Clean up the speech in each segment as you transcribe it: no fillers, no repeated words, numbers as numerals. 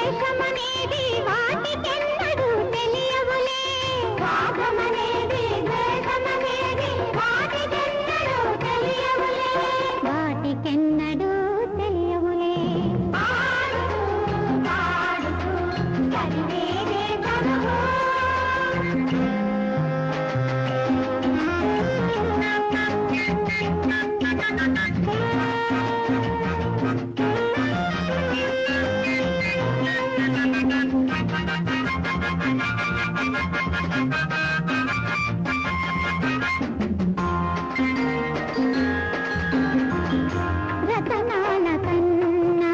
ద్వేషమనేది వాటికెన్నడూ తెలియవులే. రాగమనేది ద్వేషమనేది వాటికెన్నడూ తెలియవులే. వాటికెన్నడూ తెలియవులే. పాడుతూ పాడుతూ చదివేదే చదువు. రతనాల కన్నా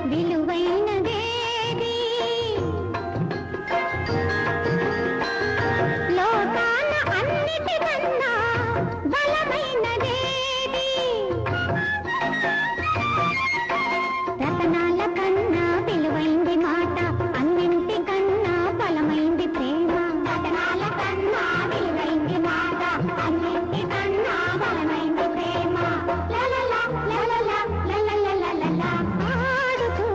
విలువైనదేది లోకాన అన్నిటికన్నా బలమైనదేది. రతనాల కన్నా విలువైంది మాట, అన్నింటికన్నా బలమైంది ప్రేమ. రతనాల కన్నా విలువైంది మాట, అన్నింటికన్నా బలమైంది ప్రేమ. లలలా లలలా లలలలలలా. పాడుతూ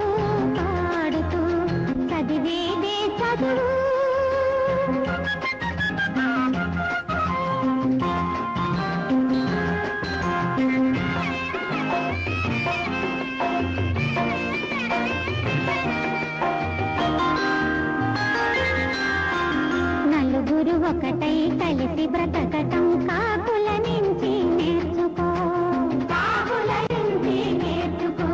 పాడుతూ చదివేదే చదువు. నలుగురు ఒకటై కలిసి బ్రతకటం కాకుల నుంచి నేర్చుకో. కాకుల నుంచి నేర్చుకో.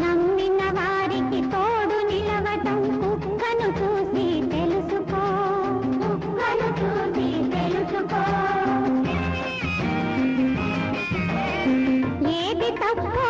నమ్మిన వారికి తోడు నిలవటం కుక్కను చూసి తెలుసుకో. కుక్కను చూసి తెలుసుకో. ఏది తప్పో